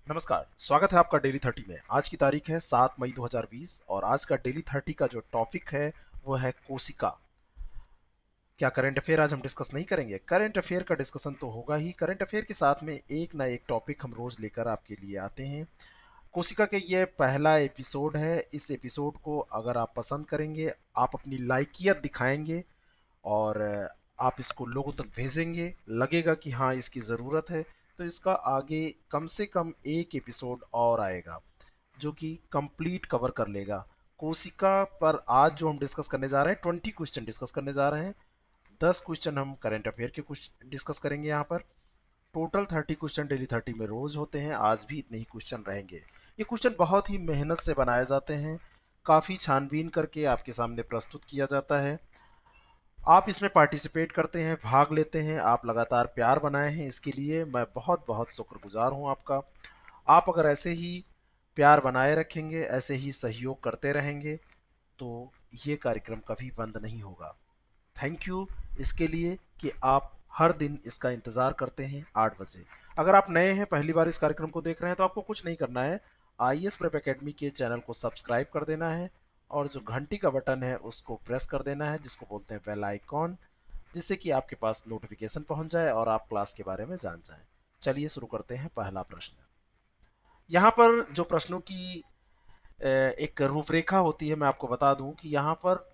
नमस्कार, स्वागत है आपका डेली 30 में। आज की तारीख है 7 मई 2020 और आज का डेली 30 का जो टॉपिक है वो है कोशिका। क्या करंट अफेयर आज हम डिस्कस नहीं करेंगे? करंट अफेयर का डिस्कशन तो होगा ही। करंट अफेयर के साथ में एक ना एक टॉपिक हम रोज लेकर आपके लिए आते हैं। कोशिका के ये पहला एपिसोड है। इस एपिसोड को अगर आप पसंद करेंगे, आप अपनी लाइकियत दिखाएंगे और आप इसको लोगों तक भेजेंगे, लगेगा कि हाँ इसकी ज़रूरत है, तो इसका आगे कम से कम एक एपिसोड और आएगा जो कि कंप्लीट कवर कर लेगा। कोशिका पर आज जो हम डिस्कस करने जा रहे हैं 20 क्वेश्चन डिस्कस करने जा रहे हैं। 10 क्वेश्चन हम करंट अफेयर के कुछ डिस्कस करेंगे यहाँ पर। टोटल 30 क्वेश्चन डेली 30 में रोज होते हैं। आज भी इतने ही क्वेश्चन रहेंगे। ये क्वेश्चन बहुत ही मेहनत से बनाए जाते हैं, काफ़ी छानबीन करके आपके सामने प्रस्तुत किया जाता है। आप इसमें पार्टिसिपेट करते हैं, भाग लेते हैं, आप लगातार प्यार बनाए हैं, इसके लिए मैं बहुत बहुत शुक्रगुजार हूं आपका। आप अगर ऐसे ही प्यार बनाए रखेंगे, ऐसे ही सहयोग करते रहेंगे, तो ये कार्यक्रम कभी बंद नहीं होगा। थैंक यू इसके लिए कि आप हर दिन इसका इंतज़ार करते हैं 8 बजे। अगर आप नए हैं, पहली बार इस कार्यक्रम को देख रहे हैं, तो आपको कुछ नहीं करना है। आईएएस प्रेप एकेडमी के चैनल को सब्सक्राइब कर देना है और जो घंटी का बटन है उसको प्रेस कर देना है, जिसको बोलते हैं बेल आइकॉन, जिससे कि आपके पास नोटिफिकेशन पहुंच जाए और आप क्लास के बारे में जान जाएं। चलिए शुरू करते हैं। पहला प्रश्न यहाँ पर जो प्रश्नों की एक रूपरेखा होती है, मैं आपको बता दूं कि यहाँ पर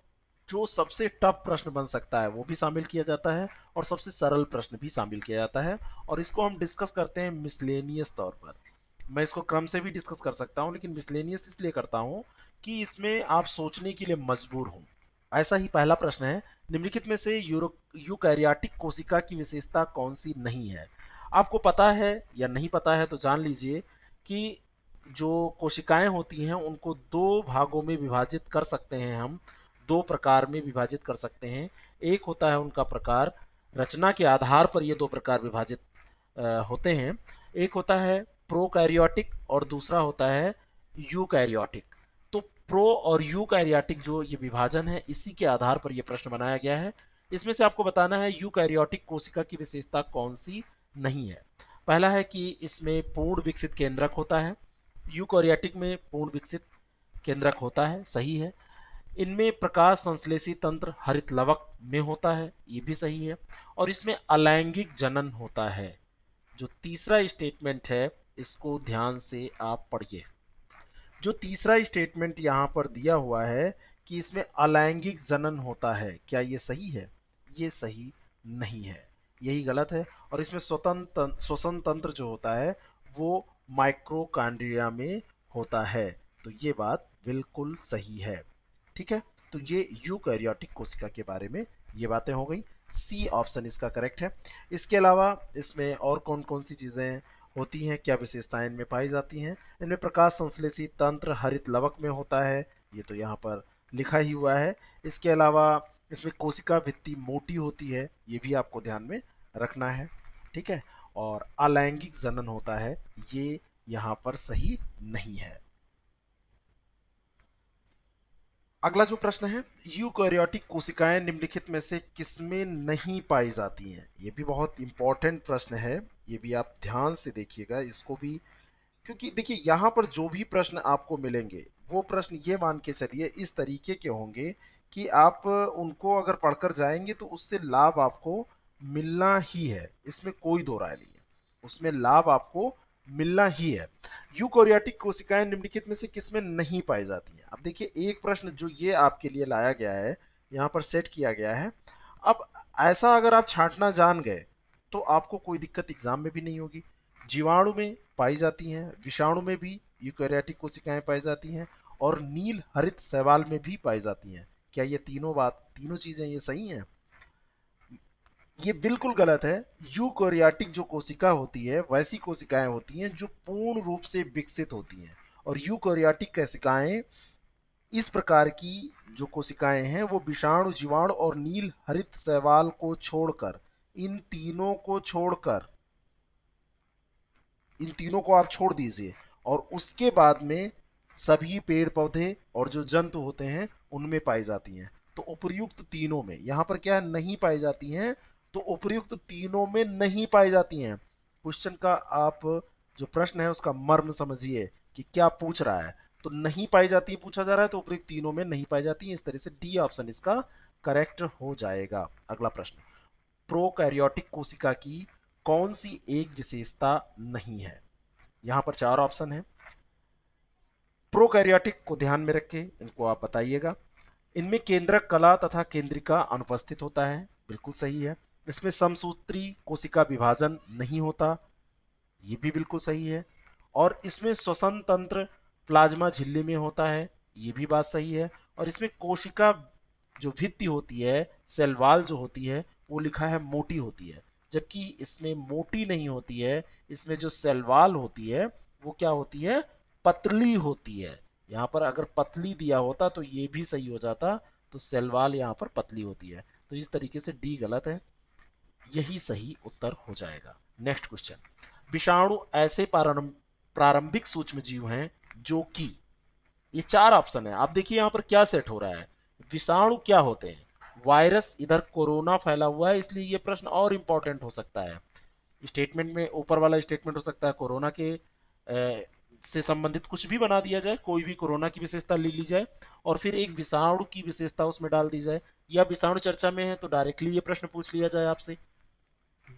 जो सबसे टफ प्रश्न बन सकता है वो भी शामिल किया जाता है और सबसे सरल प्रश्न भी शामिल किया जाता है, और इसको हम डिस्कस करते हैं मिसलेनियस तौर पर। मैं इसको क्रम से भी डिस्कस कर सकता हूँ, लेकिन मिसलेनियस इसलिए करता हूँ कि इसमें आप सोचने के लिए मजबूर हों। ऐसा ही पहला प्रश्न है, निम्नलिखित में से यूकैरियोटिक कोशिका की विशेषता कौन सी नहीं है? आपको पता है या नहीं पता है तो जान लीजिए कि जो कोशिकाएं होती हैं उनको दो भागों में विभाजित कर सकते हैं हम, दो प्रकार में विभाजित कर सकते हैं। एक होता है उनका प्रकार, रचना के आधार पर ये दो प्रकार विभाजित होते हैं। एक होता है प्रोकैरियोटिक और दूसरा होता है यूकैरियोटिक। तो प्रो और यूकैरियोटिक जो ये विभाजन है, इसी के आधार पर यह प्रश्न बनाया गया है। इसमें से आपको बताना है यूकैरियोटिक कोशिका की विशेषता कौन सी नहीं है। पहला है कि इसमें पूर्ण विकसित केंद्रक होता है। यूकैरियोटिक में पूर्ण विकसित केंद्रक होता है, सही है। इनमें प्रकाश संश्लेषी तंत्र हरित लवक में होता है, ये भी सही है। और इसमें अलैंगिक जनन होता है। जो तीसरा स्टेटमेंट है, इसको ध्यान से आप पढ़िए। जो तीसरा स्टेटमेंट यहाँ पर दिया हुआ है कि इसमें अलैंगिक जनन होता है, क्या ये सही है? ये सही नहीं है, यही गलत है। और इसमें स्वतंत्र श्वसन तंत्र जो होता है वो माइक्रोकांड्रिया में होता है, तो ये बात बिल्कुल सही है। ठीक है, तो ये यूकैरियोटिक कोशिका के बारे में ये बातें हो गई। सी ऑप्शन इसका करेक्ट है। इसके अलावा इसमें और कौन कौन सी चीज़ें होती हैं, क्या विशेषताएं इनमें पाई जाती हैं? इनमें प्रकाश संश्लेषी तंत्र हरित लवक में होता है, ये तो यहाँ पर लिखा ही हुआ है। इसके अलावा इसमें कोशिका भित्ति मोटी होती है, ये भी आपको ध्यान में रखना है। ठीक है, और अलैंगिक जनन होता है, ये यहाँ पर सही नहीं है। अगला जो प्रश्न है, यूकैरियोटिक कोशिकाएं निम्नलिखित में से किसमें नहीं पाई जाती हैं? ये भी बहुत इंपॉर्टेंट प्रश्न है, ये भी आप ध्यान से देखिएगा इसको भी। क्योंकि देखिए यहाँ पर जो भी प्रश्न आपको मिलेंगे, वो प्रश्न ये मान के चलिए इस तरीके के होंगे कि आप उनको अगर पढ़कर जाएंगे तो उससे लाभ आपको मिलना ही है, इसमें कोई दो राय नहीं है। उसमें लाभ आपको मिलना ही है। यूकैरियोटिक कोशिकाएं निम्नलिखित में से किसमें नहीं पाई जाती हैं? अब देखिए एक प्रश्न जो ये आपके लिए लाया गया है, यहाँ पर सेट किया गया है। अब ऐसा अगर आप छांटना जान गए तो आपको कोई दिक्कत एग्जाम में भी नहीं होगी। जीवाणु में पाई जाती हैं, विषाणु में भी यूकैरियोटिक कोशिकाएं पाई जाती हैं, और नील हरित शैवाल में भी पाई जाती हैं। क्या ये तीनों चीजें ये सही हैं? ये बिल्कुल गलत है। यूकैरियोटिक जो कोशिका होती है वैसी कोशिकाएं होती हैं जो पूर्ण रूप से विकसित होती हैं, और यूकैरियोटिक कोशिकाएं इस प्रकार की जो कोशिकाएं हैं वो विषाणु, जीवाणु और नील हरित शैवाल को छोड़कर, इन तीनों को छोड़कर, इन तीनों को आप छोड़ दीजिए, और उसके बाद में सभी पेड़ पौधे और जो जंतु होते हैं उनमें पाई जाती हैं। तो उपर्युक्त तीनों में, यहां पर क्या नहीं पाई जाती हैं, तो उपर्युक्त तीनों में नहीं पाई जाती हैं। क्वेश्चन का आप जो प्रश्न है उसका मर्म समझिए कि क्या पूछ रहा है। तो नहीं पाई जाती पूछा जा रहा है, तो उपयुक्त तीनों में नहीं पाई जाती है, इस तरह से डी ऑप्शन इसका करेक्ट हो जाएगा। अगला प्रश्न, प्रोकैरियोटिक कोशिका की कौन सी एक विशेषता नहीं है? यहां पर चार ऑप्शन है। प्रोकैरियोटिक को ध्यान में रखें, इनको आप बताइएगा। इनमें केंद्रक कला तथा केंद्रिका अनुपस्थित होता है, बिल्कुल सही है। इसमें समसूत्री कोशिका विभाजन नहीं होता, ये भी बिल्कुल सही है। और इसमें श्वसन तंत्र प्लाज्मा झिल्ली में होता है, ये भी बात सही है। और इसमें कोशिका जो भित्ति होती है, सेल वॉल जो होती है, वो लिखा है मोटी होती है, जबकि इसमें मोटी नहीं होती है। इसमें जो सेल वॉल होती है वो क्या होती है? पतली होती है। यहाँ पर अगर पतली दिया होता तो ये भी सही हो जाता, तो सेल वॉल यहाँ पर पतली होती है। तो इस तरीके से डी गलत है, यही सही उत्तर हो जाएगा। नेक्स्ट क्वेश्चन, विषाणु ऐसे प्रारंभिक सूक्ष्म जीव हैं जो कि, ये चार ऑप्शन है, आप देखिए यहां पर क्या सेट हो रहा है। विषाणु क्या होते हैं? वायरस, इधर कोरोना फैला हुआ है, इसलिए ये प्रश्न और इंपॉर्टेंट हो सकता है। स्टेटमेंट में ऊपर वाला स्टेटमेंट हो सकता है कोरोना के से संबंधित कुछ भी बना दिया जाए, कोई भी कोरोना की विशेषता ले ली जाए और फिर एक विषाणु की विशेषता उसमें डाल दी जाए, या विषाणु चर्चा में है तो डायरेक्टली ये प्रश्न पूछ लिया जाए आपसे।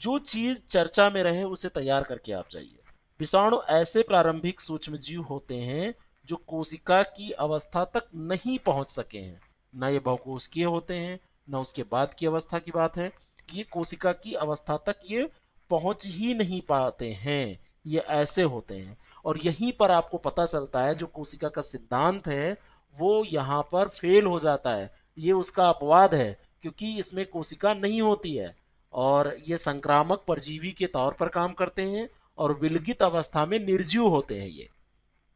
जो चीज चर्चा में रहे उसे तैयार करके आप जाइए। विषाणु ऐसे प्रारंभिक सूक्ष्मजीव होते हैं जो कोशिका की अवस्था तक नहीं पहुंच सके हैं। न ये बहुकोशिकीय होते हैं, न उसके बाद की अवस्था की बात है। ये कोशिका की अवस्था तक ये पहुंच ही नहीं पाते हैं, ये ऐसे होते हैं। और यहीं पर आपको पता चलता है जो कोशिका का सिद्धांत है वो यहाँ पर फेल हो जाता है। ये उसका अपवाद है, क्योंकि इसमें कोशिका नहीं होती है और ये संक्रामक परजीवी के तौर पर काम करते हैं और विलगित अवस्था में निर्जीव होते हैं। ये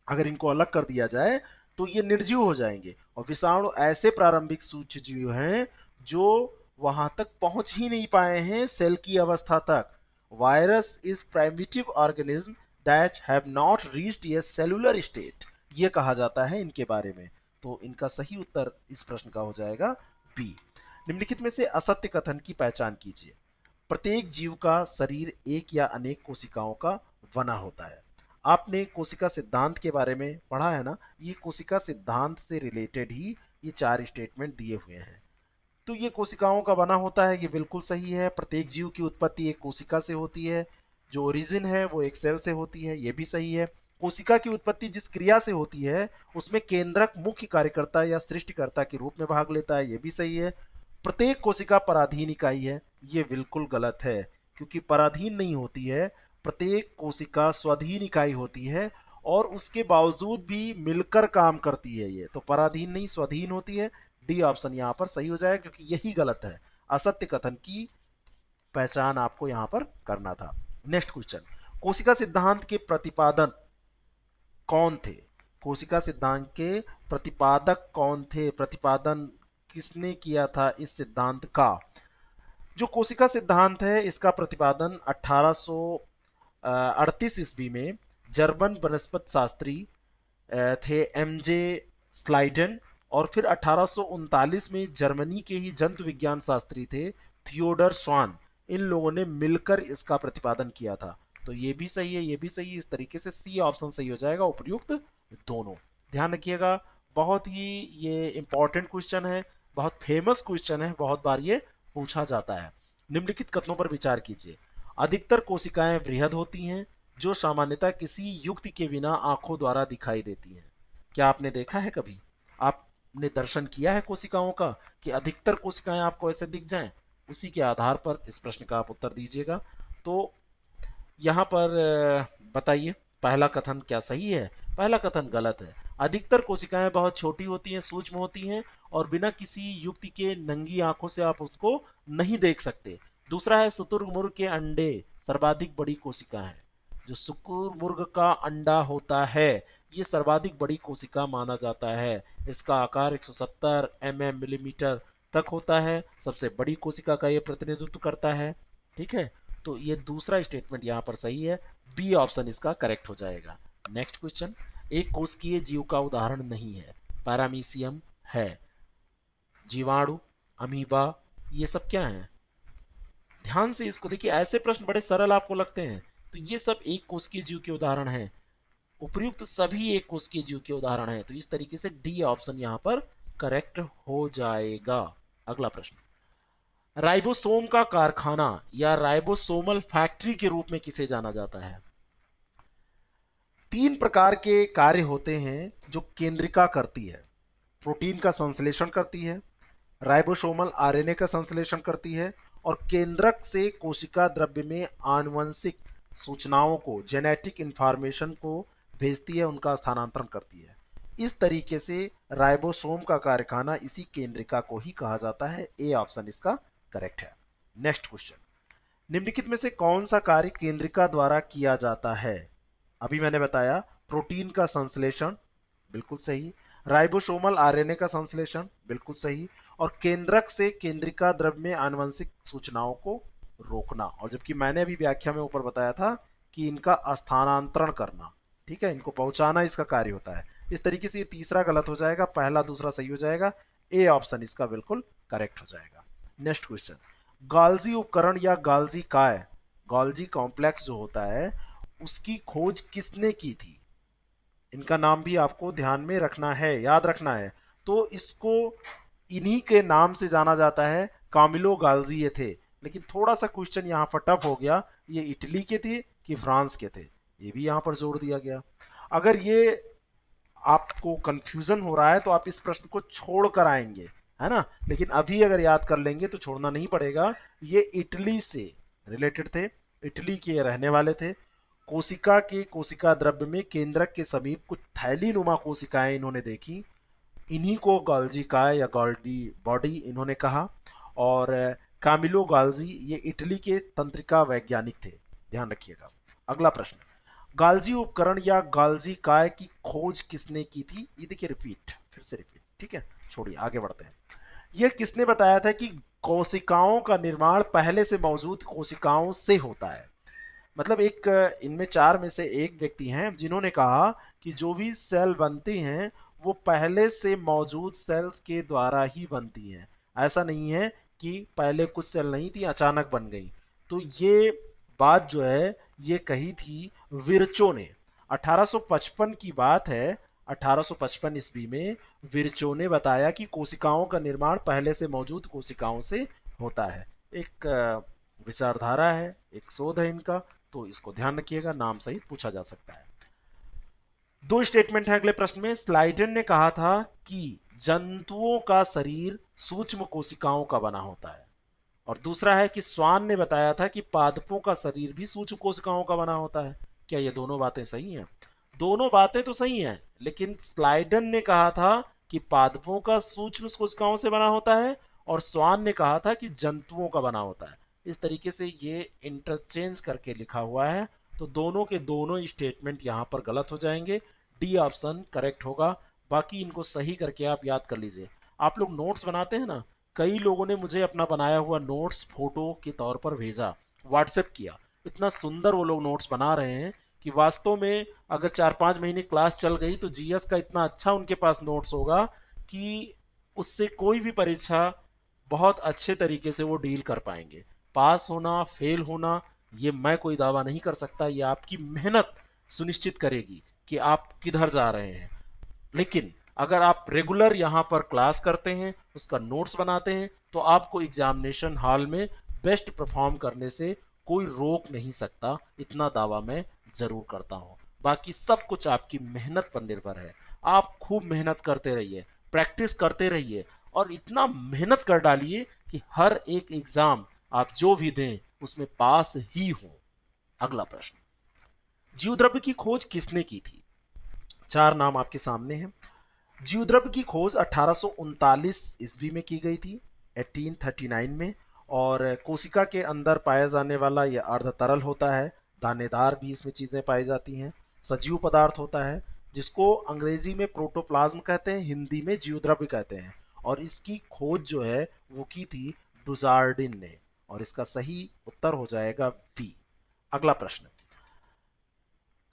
अगर इनको अलग कर दिया जाए तो ये निर्जीव हो जाएंगे। और विषाणु ऐसे प्रारंभिक सूक्ष्मजीव हैं जो वहां तक पहुंच ही नहीं पाए हैं, सेल की अवस्था तक। Virus is primitive organism that have not reached A cellular state, ये कहा जाता है इनके बारे में। तो इनका सही उत्तर इस प्रश्न का हो जाएगा बी। निम्नलिखित में से असत्य कथन की पहचान कीजिए। प्रत्येक जीव का शरीर एक या अनेक कोशिकाओं का बना होता है। आपने कोशिका सिद्धांत के बारे में पढ़ा है ना, ये कोशिका सिद्धांत से रिलेटेड ही ये चार स्टेटमेंट दिए हुए हैं। तो ये कोशिकाओं का बना होता है, ये बिल्कुल सही है। प्रत्येक जीव की उत्पत्ति एक कोशिका से होती है, जो ओरिजिन है वो एक सेल से होती है, ये भी सही है। कोशिका की उत्पत्ति जिस क्रिया से होती है उसमें केंद्रक मुख्य कार्यकर्ता या सृष्टिकर्ता के रूप में भाग लेता है, ये भी सही है। प्रत्येक कोशिका पराधीन इकाई है, ये बिल्कुल गलत है, क्योंकि पराधीन नहीं होती है। प्रत्येक कोशिका स्वाधीन इकाई होती है और उसके बावजूद भी मिलकर काम करती है, ये तो पराधीन नहीं स्वाधीन होती है। डी ऑप्शन यहाँ पर सही हो जाएगा, क्योंकि यही गलत है। असत्य कथन की पहचान आपको यहाँ पर करना था। नेक्स्ट क्वेश्चन, कोशिका सिद्धांत के प्रतिपादन कौन थे? कोशिका सिद्धांत के प्रतिपादक कौन थे? प्रतिपादन किसने किया था इस सिद्धांत का? जो कोशिका सिद्धांत है इसका प्रतिपादन 1838 ईस्वी में जर्मन वनस्पति शास्त्री थे एमजे स्लाइडन, और फिर 1839 में जर्मनी के ही जंतु विज्ञान शास्त्री थे थियोडर स्वान। इन लोगों ने मिलकर इसका प्रतिपादन किया था। तो ये भी सही है, ये भी सही है, इस तरीके से सी ऑप्शन सही हो जाएगा, उपयुक्त दोनों। ध्यान रखिएगा, बहुत ही ये इंपॉर्टेंट क्वेश्चन है, बहुत फेमस क्वेश्चन है, बहुत बार ये पूछा जाता है। निम्नलिखित कथनों पर विचार कीजिए। अधिकतर कोशिकाएं वृहद होती हैं जो सामान्यतः किसी युक्ति के बिना आंखों द्वारा दिखाई देती हैं। क्या आपने देखा है कभी, आपने दर्शन किया है कोशिकाओं का कि अधिकतर कोशिकाएं आपको ऐसे दिख जाएं? उसी के आधार पर इस प्रश्न का आप उत्तर दीजिएगा। तो यहाँ पर बताइए पहला कथन क्या सही है? पहला कथन गलत है। अधिकतर कोशिकाएं बहुत छोटी होती हैं, सूक्ष्म होती हैं और बिना किसी युक्ति के नंगी आंखों से आप उसको नहीं देख सकते। दूसरा है शुतुरमुर्ग के अंडे सर्वाधिक बड़ी कोशिका है। जो शुतुरमुर्ग का अंडा होता है ये सर्वाधिक बड़ी कोशिका माना जाता है। इसका आकार 170 मिलीमीटर तक होता है, सबसे बड़ी कोशिका का यह प्रतिनिधित्व करता है। ठीक है, तो ये दूसरा स्टेटमेंट यहाँ पर सही है, बी ऑप्शन इसका करेक्ट हो जाएगा। नेक्स्ट क्वेश्चन, एक कोशिकीय जीव का उदाहरण नहीं है, पैरामीशियम है। जीवाणु, अमीबा, ये सब क्या है? ध्यान से इसको देखिए, ऐसे प्रश्न बड़े सरल आपको लगते हैं, तो ये सब एक कोशिकीय जीव के उदाहरण हैं। उपर्युक्त सभी एक कोशिकीय जीव के उदाहरण हैं। तो इस तरीके से डी ऑप्शन यहाँ पर करेक्ट हो जाएगा। अगला प्रश्न, राइबोसोम का कारखाना या राइबोसोमल फैक्ट्री के रूप में किसे जाना जाता है? तीन प्रकार के कार्य होते हैं जो केंद्रिका करती है। प्रोटीन का संश्लेषण करती है, राइबोसोमल आरएनए का संश्लेषण करती है, और केंद्रक से कोशिका द्रव्य में आनुवंशिक सूचनाओं को, जेनेटिक इंफॉर्मेशन को भेजती है, उनका स्थानांतरण करती है। इस तरीके से राइबोसोम का कारखाना इसी केंद्रिका को ही कहा जाता है। ए ऑप्शन इसका करेक्ट है। नेक्स्ट क्वेश्चन, निम्नलिखित में से कौन सा कार्य केंद्रिका द्वारा किया जाता है? अभी मैंने बताया प्रोटीन का संश्लेषण, बिल्कुल सही। राइबोसोमल आरएनए का संश्लेषण, बिल्कुल सही। और केंद्रक से केंद्रिका द्रव्य में आनुवंशिक सूचनाओं को रोकना। और जबकि मैंने अभी व्याख्या में ऊपर बताया था कि इनका स्थानांतरण करना, ठीक है, इनको पहुंचाना इसका कार्य होता है। इस तरीके से ये तीसरा गलत हो जाएगा, पहला दूसरा सही हो जाएगा। ए ऑप्शन इसका बिल्कुल करेक्ट हो जाएगा। नेक्स्ट क्वेश्चन, गाल्जी उपकरण या गाल्जी काय, गाल्जी कॉम्प्लेक्स जो होता है, उसकी खोज किसने की थी? इनका नाम भी आपको ध्यान में रखना है, याद रखना है। तो इसको इन्हीं के नाम से जाना जाता है, कामिलो गाल्जी ये थे। लेकिन थोड़ा सा क्वेश्चन यहाँ पर टफ हो गया, ये इटली के थे कि फ्रांस के थे, ये भी यहाँ पर जोड़ दिया गया। अगर ये आपको कंफ्यूजन हो रहा है तो आप इस प्रश्न को छोड़ कर आएंगे, है ना, लेकिन अभी अगर याद कर लेंगे तो छोड़ना नहीं पड़ेगा। ये इटली से रिलेटेड थे, इटली के रहने वाले थे। कोशिका के कोशिका द्रव्य में केंद्रक के समीप कुछ थैली नुमा कोशिकाएं इन्होंने देखी, इन्हीं को गॉल्जी का या गॉल्डी बॉडी इन्होंने कहा। और कामिलो गाल्जी ये इटली के तंत्रिका वैज्ञानिक थे, ध्यान रखिएगा। अगला प्रश्न, गाल्जी उपकरण या गाल्जी काय की खोज किसने की थी? ये देखिए रिपीट, फिर से रिपीट, ठीक है, छोड़िए आगे बढ़ते हैं। यह किसने बताया था कि कोशिकाओं का निर्माण पहले से मौजूद कोशिकाओं से होता है? मतलब एक इनमें चार में से एक व्यक्ति हैं जिन्होंने कहा कि जो भी सेल बनती हैं वो पहले से मौजूद सेल्स के द्वारा ही बनती हैं। ऐसा नहीं है कि पहले कुछ सेल नहीं थी अचानक बन गई। तो ये बात जो है ये कही थी विर्चो ने। 1855 की बात है, 1855 ईस्वी में विर्चो ने बताया कि कोशिकाओं का निर्माण पहले से मौजूद कोशिकाओं से होता है। एक विचारधारा है, एक शोध है इनका, तो इसको ध्यान रखिएगा, नाम सहित पूछा जा सकता है। दो स्टेटमेंट है अगले प्रश्न में। स्लाइडन ने कहा था कि जंतुओं का शरीर सूक्ष्म कोशिकाओं का बना होता है, और दूसरा है कि स्वान ने बताया था कि पादपों का शरीर भी सूक्ष्म कोशिकाओं का बना होता है। क्या ये दोनों बातें सही हैं? दोनों बातें तो सही हैं, लेकिन स्लाइडन ने कहा था कि पादपों का सूक्ष्म कोशिकाओं से बना होता है, और स्वान ने कहा था कि जंतुओं का बना होता है। इस तरीके से ये इंटरचेंज करके लिखा हुआ है, तो दोनों के दोनों स्टेटमेंट यहाँ पर गलत हो जाएंगे। डी ऑप्शन करेक्ट होगा। बाकी इनको सही करके आप याद कर लीजिए। आप लोग नोट्स बनाते हैं ना, कई लोगों ने मुझे अपना बनाया हुआ नोट्स फोटो के तौर पर भेजा, व्हाट्सएप किया। इतना सुंदर वो लोग नोट्स बना रहे हैं कि वास्तव में अगर 4-5 महीने क्लास चल गई तो जीएस का इतना अच्छा उनके पास नोट्स होगा कि उससे कोई भी परीक्षा बहुत अच्छे तरीके से वो डील कर पाएंगे। पास होना फेल होना ये मैं कोई दावा नहीं कर सकता, ये आपकी मेहनत सुनिश्चित करेगी कि आप किधर जा रहे हैं। लेकिन अगर आप रेगुलर यहाँ पर क्लास करते हैं, उसका नोट्स बनाते हैं, तो आपको एग्जामिनेशन हॉल में बेस्ट परफॉर्म करने से कोई रोक नहीं सकता, इतना दावा मैं जरूर करता हूँ। बाकी सब कुछ आपकी मेहनत पर निर्भर है। आप खूब मेहनत करते रहिए, प्रैक्टिस करते रहिए, और इतना मेहनत कर डालिए कि हर एक एग्जाम आप जो भी दें उसमें पास ही हो। अगला प्रश्न, जीवद्रव्य की खोज किसने की थी? चार नाम आपके सामने हैं। जीवद्रव्य की खोज 1839 ईस्वी में की गई थी, 1839 में। और कोशिका के अंदर पाया जाने वाला यह अर्ध तरल होता है, दानेदार भी इसमें चीजें पाई जाती हैं, सजीव पदार्थ होता है जिसको अंग्रेजी में प्रोटोप्लाज्म कहते हैं, हिंदी में जीवद्रव्य कहते हैं। और इसकी खोज जो है वो की थी डुजार्डिन ने, और इसका सही उत्तर हो जाएगा बी। अगला प्रश्न,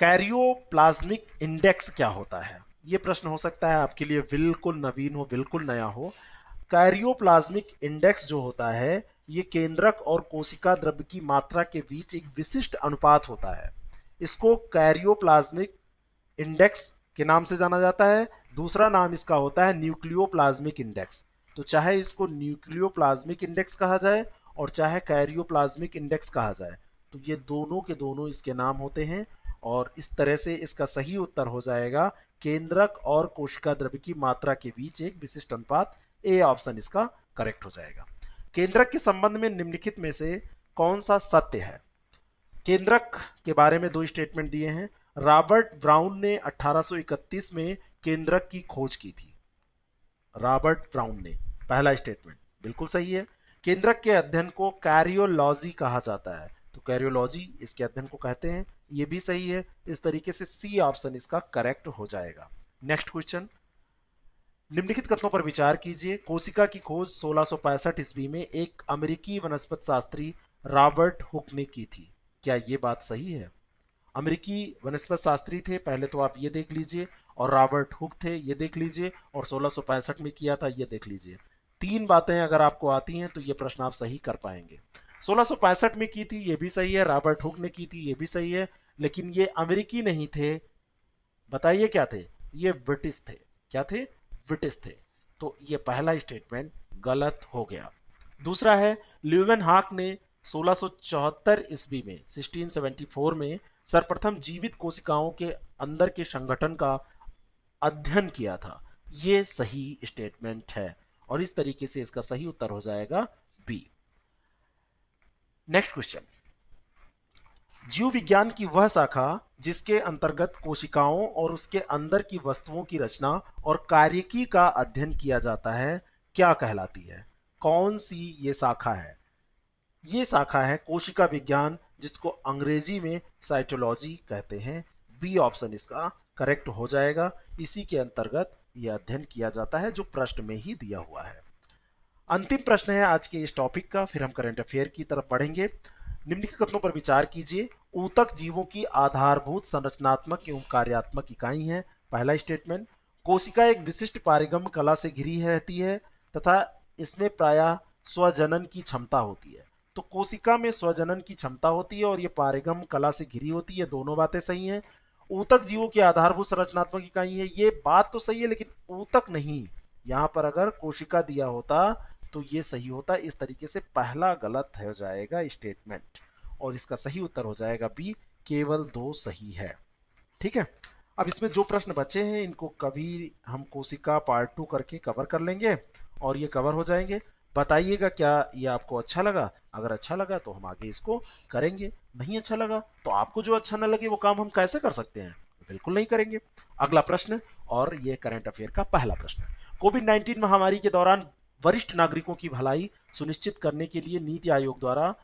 कैरियोप्लाज्मिक इंडेक्स क्या होता है? ये प्रश्न हो सकता है आपके लिए बिल्कुल नवीन हो, बिल्कुल नया हो। कैरियोप्लाज्मिक इंडेक्स जो होता है ये केंद्रक और कोशिका द्रव्य की मात्रा के बीच एक विशिष्ट अनुपात होता है। इसको कैरियोप्लाज्मिक इंडेक्स के नाम से जाना जाता है। दूसरा नाम इसका होता है न्यूक्लियोप्लाज्मिक इंडेक्स। तो चाहे इसको न्यूक्लियोप्लाज्मिक इंडेक्स कहा जाए और चाहे कैरियोप्लाज्मिक इंडेक्स कहा जाए, तो ये दोनों के दोनों इसके नाम होते हैं। और इस तरह से इसका सही उत्तर हो जाएगा केंद्रक और कोशिका द्रव्य की मात्रा के बीच एक विशिष्ट अनुपात। ए ऑप्शन इसका करेक्ट हो जाएगा। केंद्रक के संबंध में निम्नलिखित में से कौन सा सत्य है? केंद्रक के बारे में दो स्टेटमेंट दिए हैं। रॉबर्ट ब्राउन ने 1831 में केंद्रक की खोज की थी। रॉबर्ट ब्राउन ने, पहला स्टेटमेंट बिल्कुल सही है। केंद्रक के अध्ययन को कैरियोलॉजी कहा जाता है, तो कैरियोलॉजी इसके अध्ययन को कहते हैं, ये भी सही है। इस तरीके से सी ऑप्शन इसका करेक्ट हो जाएगा। नेक्स्ट क्वेश्चन, निम्नलिखित कथनों पर विचार कीजिए। कोशिका की खोज 1665 ईस्वी में एक अमेरिकी वनस्पति शास्त्री रॉबर्ट हुक ने की थी। क्या ये बात सही है? अमेरिकी वनस्पति शास्त्री थे पहले, तो आप ये देख लीजिए, और रॉबर्ट हुक थे ये देख लीजिए, और 1665 में किया था ये देख लीजिए। तीन बातें अगर आपको आती हैं तो ये प्रश्न आप सही कर पाएंगे। 1665 में की थी ये भी सही है, रॉबर्ट हुक ने की थी ये भी सही है, लेकिन ये अमेरिकी नहीं थे। बताइए क्या थे? ये ब्रिटिश थे। क्या थे? ब्रिटिश थे। तो ये पहला स्टेटमेंट गलत हो गया। दूसरा है, ल्यूवेन हाक ने 1674 ईस्वी में 1674 में सर्वप्रथम जीवित कोशिकाओं के अंदर के संगठन का अध्ययन किया था। ये सही स्टेटमेंट है और इस तरीके से इसका सही उत्तर हो जाएगा बी। नेक्स्ट क्वेश्चन, जीव विज्ञान की वह शाखा जिसके अंतर्गत कोशिकाओं और उसके अंदर की वस्तुओं की रचना और कार्यकी का अध्ययन किया जाता है, क्या कहलाती है? कौन सी ये शाखा है? ये शाखा है कोशिका विज्ञान, जिसको अंग्रेजी में साइटोलॉजी कहते हैं। बी ऑप्शन इसका करेक्ट हो जाएगा। इसी के अंतर्गत यह अध्ययन किया जाता है जो प्रश्न में ही दिया हुआ है। अंतिम प्रश्न है आज के इस टॉपिक का, फिर हम करंट अफेयर की तरफ बढ़ेंगे। निम्नलिखित कथनों पर विचार कीजिए। ऊतक जीवों की आधारभूत संरचनात्मक एवं कार्यात्मक इकाई है। पहला स्टेटमेंट, कोशिका एक विशिष्ट पारिगम कला से घिरी रहती है तथा इसमें प्रायः स्वजनन की क्षमता होती है। तो कोशिका में स्वजनन की क्षमता होती है और ये पारिगम कला से घिरी होती है, दोनों बातें सही हैं। ऊतक जीवों की आधारभूत संरचनात्मक इकाई है, ये बात तो सही है, लेकिन ऊतक नहीं। यहां पर अगर कोशिका दिया होता तो ये सही होता। इस तरीके से पहला गलत हो जाएगा स्टेटमेंट और इसका सही उत्तर हो जाएगा बी। केवल दो सही है। ठीक है, अब इसमें जो प्रश्न बचे हैं इनको कभी हम कोशिका पार्ट 2 करके कवर कर लेंगे और ये कवर हो जाएंगे। बताइएगा क्या ये आपको अच्छा लगा? अगर अच्छा लगा तो हम आगे इसको करेंगे, नहीं अच्छा लगा तो आपको जो अच्छा ना लगे वो काम हम कैसे कर सकते हैं? बिल्कुल नहीं करेंगे। अगला प्रश्न, और ये करंट अफेयर का पहला प्रश्न, कोविड 19 महामारी के दौरान वरिष्ठ नागरिकों की भलाई सुनिश्चित करने के लिए नीति आयोग द्वारा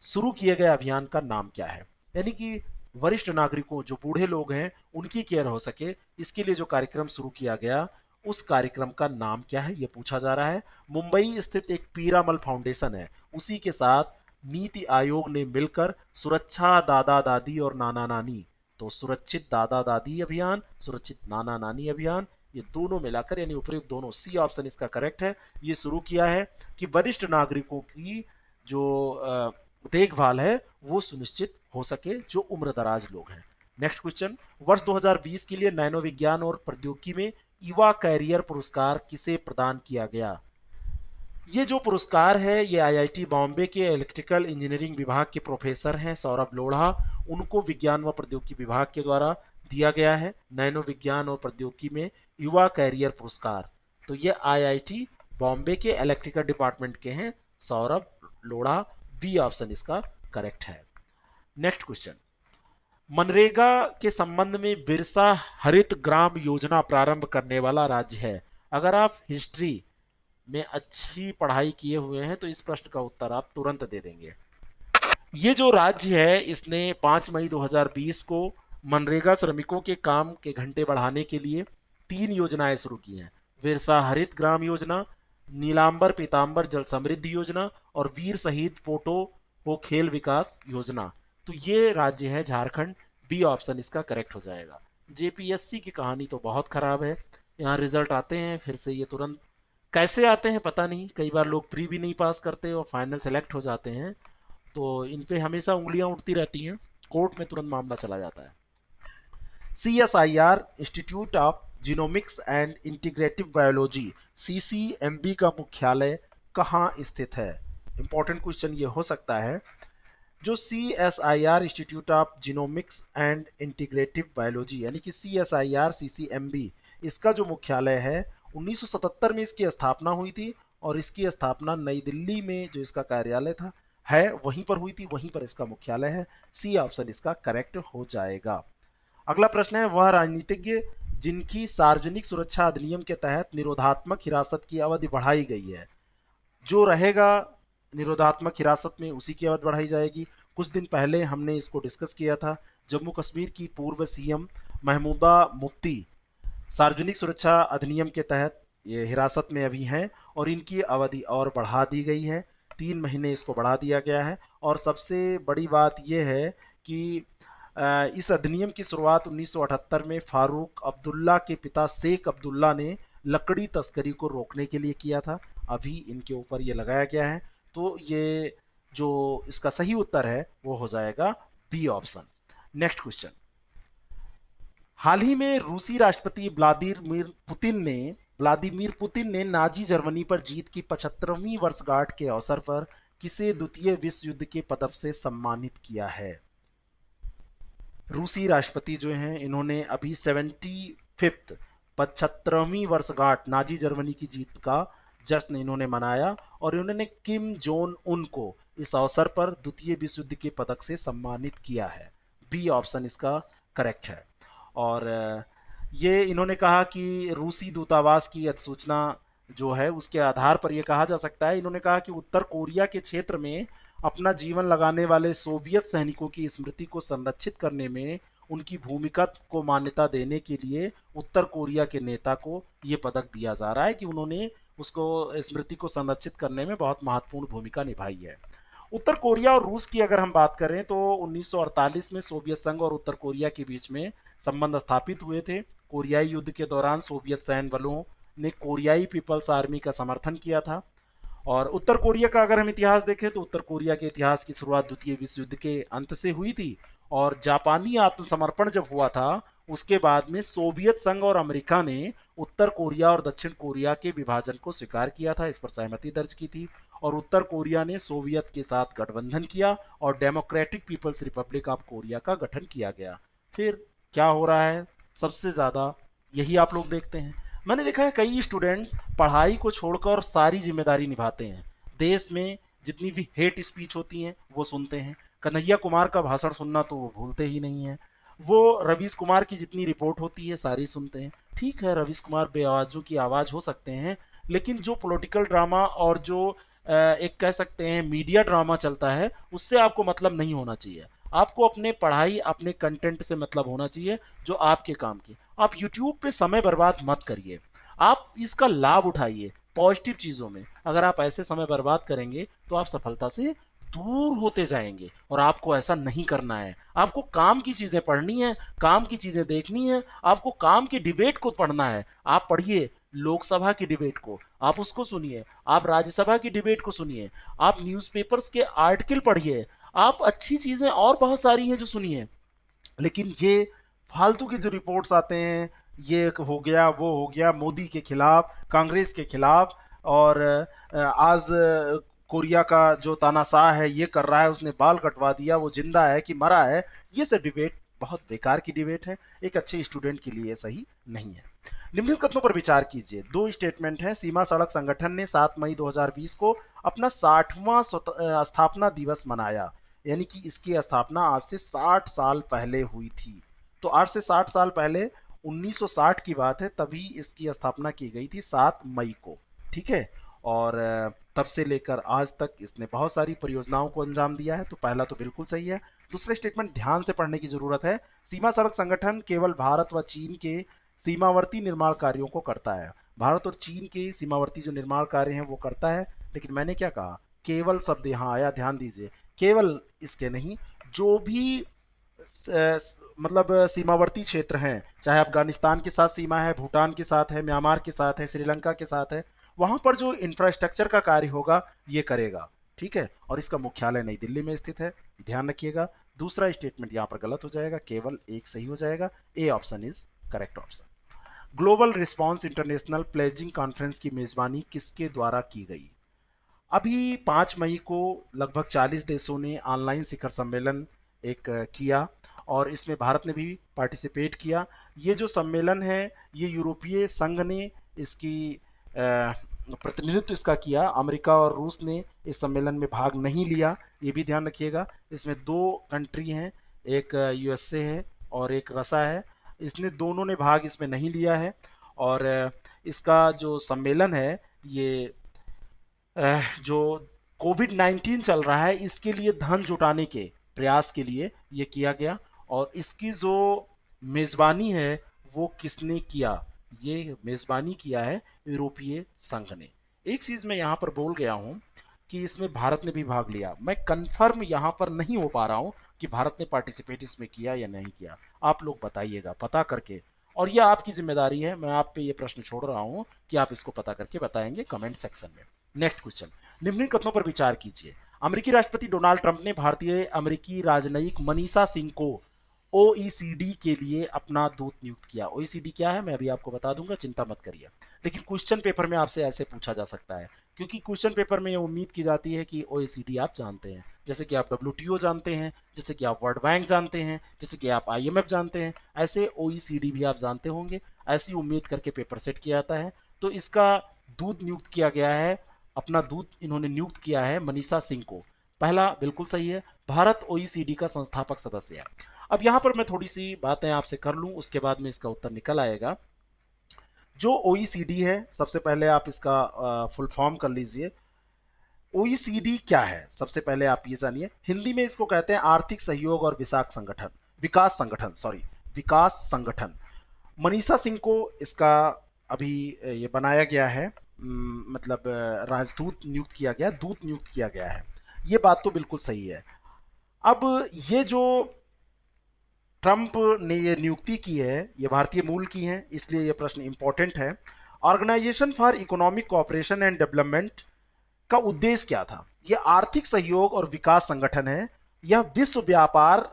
शुरू किए गए अभियान का नाम क्या है? यानी कि वरिष्ठ नागरिकों, जो बूढ़े लोग हैं, उनकी केयर हो सके, इसके लिए जो कार्यक्रम शुरू किया गया उस कार्यक्रम का नाम क्या है, ये पूछा जा रहा है। मुंबई स्थित एक पीरामल फाउंडेशन है, उसी के साथ नीति आयोग ने मिलकर सुरक्षा दादा दादी और नाना नानी, तो सुरक्षित दादा दादी अभियान, सुरक्षित नाना नानी अभियान, ये दोनों मिलाकर यानी उपयुक्त दोनों, सी ऑप्शन इसका करेक्ट है, ये शुरू किया है कि वरिष्ठ नागरिकों की जो देखभाल है वो सुनिश्चित हो सके, जो उम्र दराज लोग हैं। नेक्स्ट क्वेश्चन, वर्ष 2020 के लिए नैनो विज्ञान और प्रौद्योगिकी में युवा कैरियर पुरस्कार किसे प्रदान किया गया? ये जो पुरस्कार है ये आईआईटी बॉम्बे के इलेक्ट्रिकल इंजीनियरिंग विभाग के प्रोफेसर हैं सौरभ लोढ़ा, उनको विज्ञान व प्रौद्योगिकी विभाग के द्वारा दिया गया है नैनो विज्ञान और प्रौद्योगिकी में युवा कैरियर पुरस्कार। तो ये आईआईटी बॉम्बे के इलेक्ट्रिकल डिपार्टमेंट के हैं सौरभ लोढ़ा। बी ऑप्शन इसका करेक्ट है। नेक्स्ट क्वेश्चन, मनरेगा के संबंध में बिरसा हरित ग्राम योजना प्रारंभ करने वाला राज्य है। अगर आप हिस्ट्री में अच्छी पढ़ाई किए हुए हैं तो इस प्रश्न का उत्तर आप तुरंत दे देंगे। ये जो राज्य है इसने 5 मई 2020 को मनरेगा श्रमिकों के काम के घंटे बढ़ाने के लिए 3 योजनाएं शुरू की हैं। बिरसा हरित ग्राम योजना, नीलांबर पीतांबर जल समृद्धि योजना और वीर शहीद पोटो हो खेल विकास योजना। तो ये राज्य है झारखंड। बी ऑप्शन इसका करेक्ट हो जाएगा। जेपीएससी की कहानी तो बहुत खराब है, यहाँ रिजल्ट आते हैं फिर से ये तुरंत कैसे आते हैं पता नहीं, कई बार लोग प्री भी नहीं पास करते और फाइनल सेलेक्ट हो जाते हैं, तो इन पे हमेशा उंगलियां उठती रहती हैं, कोर्ट में तुरंत मामला चला जाता है। CSIR institute of genomics and integrative biology, CCMB का मुख्यालय कहाँ स्थित है? इंपॉर्टेंट क्वेश्चन ये हो सकता है। जो CSIR institute of genomics and integrative biology यानी कि CSIR CCMB, इसका जो मुख्यालय है 1977 में इसकी स्थापना हुई थी, और इसकी स्थापना नई दिल्ली में जो इसका कार्यालय था है वहीं पर हुई थी, वहीं पर इसका मुख्यालय है। सी ऑप्शन इसका करेक्ट हो जाएगा। अगला प्रश्न है, वह राजनीतिज्ञ जिनकी सार्वजनिक सुरक्षा अधिनियम के तहत निरोधात्मक हिरासत की अवधि बढ़ाई गई है। जो रहेगा निरोधात्मक हिरासत में उसी की अवधि बढ़ाई जाएगी। कुछ दिन पहले हमने इसको डिस्कस किया था। जम्मू कश्मीर की पूर्व सीएम महमूदा मुफ्ती सार्वजनिक सुरक्षा अधिनियम के तहत ये हिरासत में अभी हैं, और इनकी अवधि और बढ़ा दी गई है, 3 महीने इसको बढ़ा दिया गया है। और सबसे बड़ी बात यह है कि इस अधिनियम की शुरुआत 1978 में फारूक अब्दुल्ला के पिता शेख अब्दुल्ला ने लकड़ी तस्करी को रोकने के लिए किया था। अभी इनके ऊपर ये लगाया गया है। तो ये जो इसका सही उत्तर है वो हो जाएगा बी ऑप्शन। नेक्स्ट क्वेश्चन, हाल ही में रूसी राष्ट्रपति व्लादिमीर पुतिन ने नाजी जर्मनी पर जीत की 75वीं वर्षगांठ के अवसर पर किसे द्वितीय विश्व युद्ध के पदक से सम्मानित किया है? रूसी राष्ट्रपति जो हैं इन्होंने अभी 75वीं वर्षगांठ नाजी जर्मनी की जीत का जश्न इन्होंने मनाया, और इन्होंने किम जोन उन को इस अवसर पर द्वितीय विश्व युद्ध के पदक से सम्मानित किया है। बी ऑप्शन इसका करेक्ट है। और ये इन्होंने कहा कि रूसी दूतावास की अधिसूचना जो है उसके आधार पर यह कहा जा सकता है, इन्होंने कहा कि उत्तर कोरिया के क्षेत्र में अपना जीवन लगाने वाले सोवियत सैनिकों की स्मृति को संरक्षित करने में उनकी भूमिका को मान्यता देने के लिए उत्तर कोरिया के नेता को ये पदक दिया जा रहा है कि उन्होंने उसको स्मृति को संरक्षित करने में बहुत महत्वपूर्ण भूमिका निभाई है। उत्तर कोरिया और रूस की अगर हम बात करें तो 1948 में सोवियत संघ और उत्तर कोरिया के बीच में संबंध स्थापित हुए थे। कोरियाई युद्ध के दौरान सोवियत सैन्य बलों ने कोरियाई पीपल्स आर्मी का समर्थन किया था। और उत्तर कोरिया का अगर हम इतिहास देखें तो उत्तर कोरिया के इतिहास की शुरुआत द्वितीय विश्व युद्ध के अंत से हुई थी, और जापानी आत्मसमर्पण जब हुआ था उसके बाद में सोवियत संघ और अमेरिका ने उत्तर कोरिया और दक्षिण कोरिया के विभाजन को स्वीकार किया था, इस पर सहमति दर्ज की थी, और उत्तर कोरिया ने सोवियत के साथ गठबंधन किया और Democratic People's Republic of Korea का गठन किया गया। फिर क्या हो रहा है सबसे ज़्यादा यही आप लोग देखते हैं। मैंने देखा है कई स्टूडेंट्स पढ़ाई को छोड़कर सारी जिम्मेदारी निभाते हैं। देश में जितनी भी हेट स्पीच होती हैं वो सुनते हैं, कन्हैया कुमार का भाषण सुनना तो वो भूलते ही नहीं है, वो रवीश कुमार की जितनी रिपोर्ट होती है सारी सुनते हैं। ठीक है, रवीश कुमार बेआवाजों की आवाज़ हो सकते हैं, लेकिन जो पॉलिटिकल ड्रामा और जो एक कह सकते हैं मीडिया ड्रामा चलता है उससे आपको मतलब नहीं होना चाहिए। आपको अपने पढ़ाई अपने कंटेंट से मतलब होना चाहिए जो आपके काम की। आप यूट्यूब पे समय बर्बाद मत करिए, आप इसका लाभ उठाइए पॉजिटिव चीज़ों में। अगर आप ऐसे समय बर्बाद करेंगे तो आप सफलता से दूर होते जाएंगे, और आपको ऐसा नहीं करना है। आपको काम की चीज़ें पढ़नी है, काम की चीज़ें देखनी है, आपको काम की डिबेट को पढ़ना है। आप पढ़िए लोकसभा की डिबेट को, आप उसको सुनिए, आप राज्यसभा की डिबेट को सुनिए, आप न्यूज़पेपर्स के आर्टिकल पढ़िए, आप अच्छी चीज़ें और बहुत सारी हैं जो सुनिए। लेकिन ये फालतू के जो रिपोर्ट्स आते हैं, ये हो गया वो हो गया, मोदी के खिलाफ, कांग्रेस के खिलाफ, और आज कोरिया का जो तानाशाह है ये कर रहा है, उसने बाल कटवा दिया, वो जिंदा है कि मरा है, ये सब डिबेट बहुत बेकार की डिबेट है, एक अच्छे स्टूडेंट के लिए सही नहीं है। निम्नलिखित कथनों पर विचार कीजिए। दो स्टेटमेंट हैं। सीमा सड़क संगठन ने 7 मई 2020 को अपना 60वां स्थापना दिवस मनाया, यानी कि इसकी स्थापना आज से 60 साल पहले हुई थी। तो आज से 60 साल पहले 1960 की बात है, तभी इसकी स्थापना की गई थी 7 मई को। ठीक है, और तब से लेकर आज तक इसने बहुत सारी परियोजनाओं को अंजाम दिया है। तो पहला तो बिल्कुल सही है। दूसरा स्टेटमेंट ध्यान से पढ़ने की जरूरत है। सीमा सड़क संगठन केवल भारत व चीन के सीमावर्ती निर्माण कार्यों को करता है। भारत और चीन के सीमावर्ती जो निर्माण कार्य हैं वो करता है। लेकिन मैंने क्या कहा, केवल शब्द यहाँ आया, ध्यान दीजिए, केवल इसके नहीं, जो भी मतलब सीमावर्ती क्षेत्र हैं, चाहे अफगानिस्तान के साथ सीमा है, भूटान के साथ है, म्यांमार के साथ है, श्रीलंका के साथ है, वहां पर जो इंफ्रास्ट्रक्चर का कार्य होगा ये करेगा, ठीक है। और इसका मुख्यालय नई दिल्ली में स्थित है, ध्यान रखिएगा। दूसरा स्टेटमेंट यहां पर गलत हो जाएगा, केवल एक सही हो जाएगा, A option is correct option. Global response international pledging conference की मेजबानी किसके द्वारा की गई? अभी 5 मई को लगभग 40 देशों ने ऑनलाइन शिखर सम्मेलन एक किया और इसमें भारत ने भी पार्टिसिपेट किया। ये जो सम्मेलन है ये यूरोपीय संघ ने इसकी प्रतिनिधित्व इसका किया, अमेरिका और रूस ने इस सम्मेलन में भाग नहीं लिया, ये भी ध्यान रखिएगा। इसमें 2 कंट्री हैं, एक यूएसए है और एक रसा है, इसने दोनों ने भाग इसमें नहीं लिया है। और इसका जो सम्मेलन है ये जो कोविड-19 चल रहा है इसके लिए धन जुटाने के प्रयास के लिए ये किया गया और इसकी जो मेजबानी है वो किसने किया? ये मेजबानी किया है यूरोपीय संघ ने। एक चीज मैं यहाँ पर बोल गया हूँ कि इसमें भारत ने भी भाग लिया, मैं कंफर्म यहाँ पर नहीं हो पा रहा हूँ कि भारत ने पार्टिसिपेट इसमें किया या नहीं किया, आप लोग बताइएगा पता करके, और यह आपकी जिम्मेदारी है, मैं आप पे ये प्रश्न छोड़ रहा हूँ कि आप इसको पता करके बताएंगे कमेंट सेक्शन में। नेक्स्ट क्वेश्चन, निम्नलिखित कथनों पर विचार कीजिए। अमेरिकी राष्ट्रपति डोनाल्ड ट्रंप ने भारतीय अमेरिकी राजनयिक मनीषा सिंह को ओईसीडी के लिए अपना दूत नियुक्त किया। ओईसीडी क्या है मैं अभी आपको बता दूंगा, चिंता मत करिए, लेकिन क्वेश्चन पेपर में आपसे ऐसे पूछा जा सकता है क्योंकि क्वेश्चन पेपर में ये उम्मीद की जाती है कि ओईसीडी आप जानते हैं, जैसे कि आप डब्ल्यूटीओ जानते हैं, जैसे कि आप वर्ल्ड बैंक जानते हैं, जैसे कि आप आईएमएफ जानते हैं, ऐसे ओईसीडी भी आप जानते होंगे, ऐसी उम्मीद करके पेपर सेट किया जाता है। तो इसका दूत नियुक्त किया गया है, अपना दूत इन्होंने नियुक्त किया है मनीषा सिंह को। पहला बिल्कुल सही है, भारत ओईसीडी का संस्थापक सदस्य है। अब यहां पर मैं थोड़ी सी बातें आपसे कर लूं, उसके बाद में इसका उत्तर निकल आएगा। जो ओईसीडी है सबसे पहले आप इसका फुल फॉर्म कर लीजिए। ओईसीडी क्या है सबसे पहले आप ये जानिए, हिंदी में इसको कहते हैं आर्थिक सहयोग और विकास संगठन, सॉरी विकास संगठन। मनीषा सिंह को इसका अभी ये बनाया गया है, मतलब राजदूत नियुक्त किया गया, दूत नियुक्त किया गया है, ये बात तो बिल्कुल सही है। अब ये जो ट्रंप ने ये नियुक्ति की है ये भारतीय मूल की है, इसलिए ये प्रश्न इंपॉर्टेंट है। Organisation for Economic Cooperation and Development का उद्देश्य क्या था? यह आर्थिक सहयोग और विकास संगठन है, यह विश्व व्यापार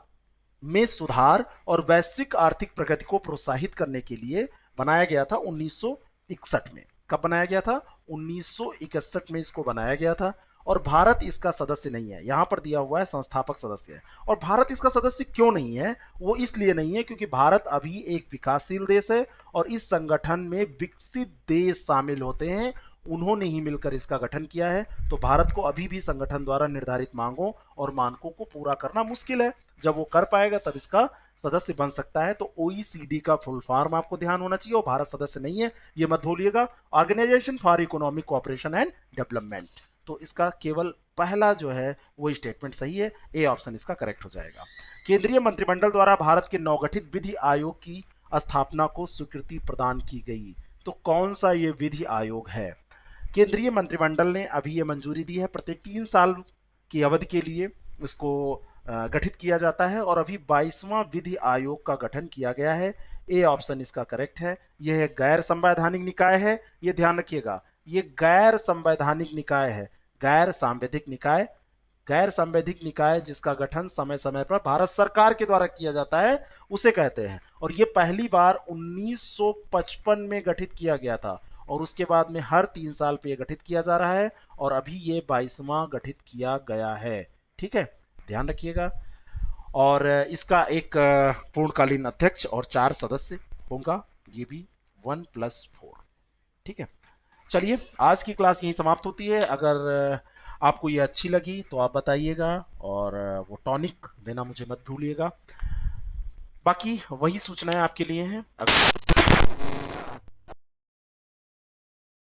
में सुधार और वैश्विक आर्थिक प्रगति को प्रोत्साहित करने के लिए बनाया गया था 1961 में। कब बनाया गया था? 1961 में इसको बनाया गया था और भारत इसका सदस्य नहीं है, यहां पर दिया हुआ है संस्थापक सदस्य है। और भारत इसका सदस्य क्यों नहीं है? वो इसलिए नहीं है क्योंकि भारत अभी एक विकासशील देश है और इस संगठन में विकसित देश शामिल होते हैं, उन्होंने ही मिलकर इसका गठन किया है। तो भारत को अभी भी संगठन द्वारा निर्धारित मांगों और मानकों को पूरा करना मुश्किल है, जब वो कर पाएगा तब इसका सदस्य बन सकता है। तो ओईसीडी का फुल फॉर्म आपको ध्यान होना चाहिए और भारत सदस्य नहीं है ये मत भूलिएगा, Organisation for Economic Cooperation and Development. तो इसका केवल पहला जो है वो स्टेटमेंट सही है, ए ऑप्शन इसका करेक्ट हो जाएगा। केंद्रीय मंत्रिमंडल द्वारा भारत के नवगठित विधि आयोग की स्थापना को स्वीकृति प्रदान की गई, तो कौन सा ये विधि आयोग है? केंद्रीय मंत्रिमंडल ने अभी ये मंजूरी दी है, प्रत्येक 3 साल की अवधि के लिए इसको गठित किया जाता है और अभी 22वां विधि आयोग का गठन किया गया है, ए ऑप्शन इसका करेक्ट है। यह गैर संवैधानिक निकाय है, ये ध्यान रखिएगा, ये गैर संवैधानिक निकाय है, गैर सांवैधिक निकाय, गैर संवैधिक निकाय जिसका गठन समय समय पर भारत सरकार के द्वारा किया जाता है उसे कहते हैं। और ये पहली बार 1955 में गठित किया गया था और उसके बाद में हर 3 साल पे गठित किया जा रहा है और अभी ये 22वां गठित किया गया है, ठीक है, ध्यान रखिएगा। और इसका एक पूर्णकालीन अध्यक्ष और 4 सदस्य होगा, ये भी 1+4, ठीक है। चलिए आज की क्लास यहीं समाप्त होती है। अगर आपको ये अच्छी लगी तो आप बताइएगा और वो टॉनिक देना मुझे मत भूलिएगा। बाकी वही सूचनाएं आपके लिए हैं।